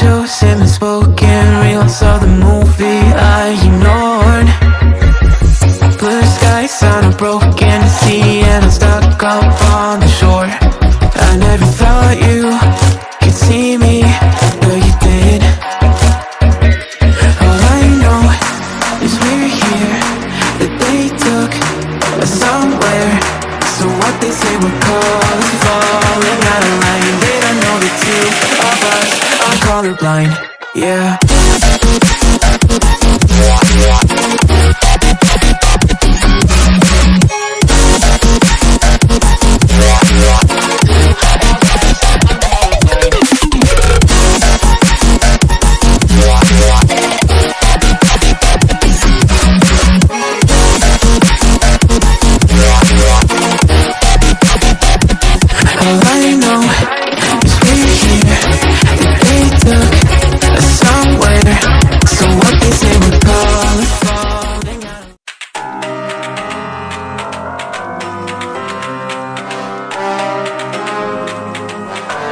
chosen and spoken reels of the movie I ignored. Blue skies on a broken sea, and I'm stuck up on the shore. I never thought you could see me, but you did. All I know is we're here, that they took us somewhere. So what they say we're called is falling out of line. They don't know the two of us are colorblind, yeah. All I know is we're here, that they took us somewhere. So what they say we're calling, falling out.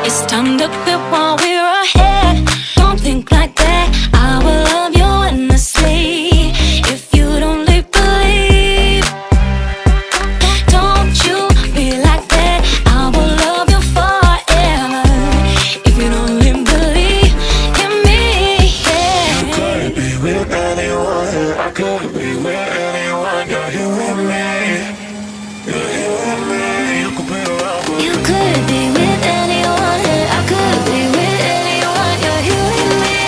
It's time to quit while we're ahead. Don't think like that. I will love you endlessly. If you don't believe, don't you be like that. I will love you forever. If you don't believe in me, yeah. You could be with anyone, I could be with anyone. You're here with me, you're here with me. You could be around, but You could be with anyone, I could be with anyone. You're here with me,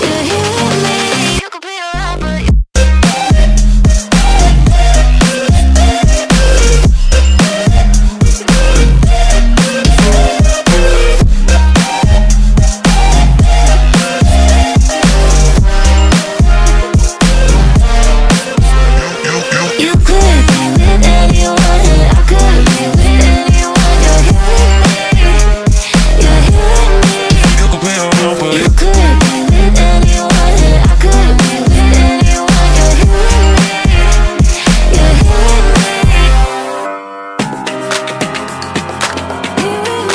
you're here with me. You could be around, but you could be with anyone, I could be with anyone. You're here with me, you're here with me. you could be around, but You could be with anyone, I could be with anyone. You're here with me, you're here with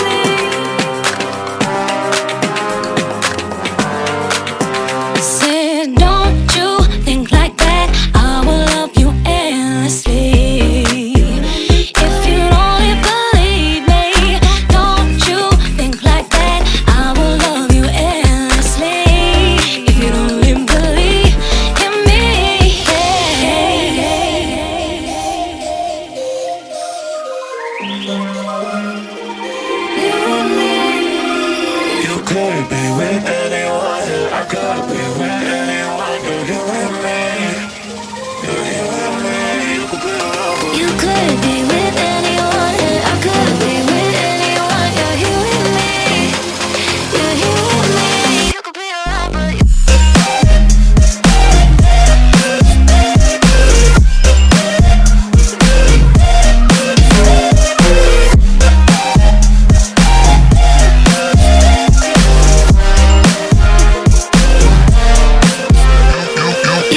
me. I said, don't you think like that. I will love you endlessly. If you only believe me, don't you think like that. I will love you endlessly. If you don't believe in me, you could be with anyone, I could be with anyone. You're here with me, you're here with me. You could be around, but you could be with anyone, I could be with anyone. You're here with me, you're here with me. You could be around, but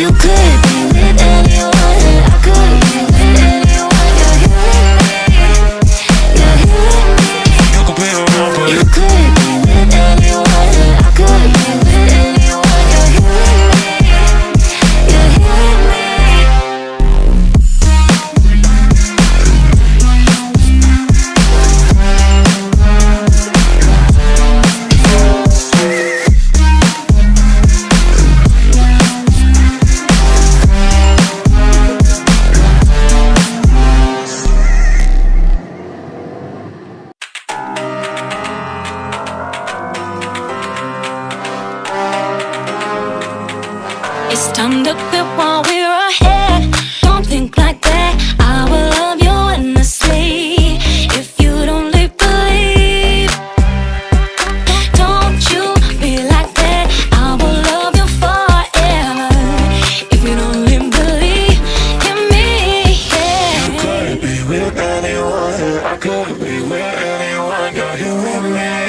you could be with anyone, I could be with anyone. You're here with me, you're here with me. you could be around, but You could be with anyone, I could be with anyone. You're here with me, you're here with me. It's time to quit while we're ahead. Don't think like that. I will love you endlessly. If you don't believe, don't you be like that. I will love you forever. If you don't believe in me, yeah. you could be with anyone, I could be with anyone. You're here with me,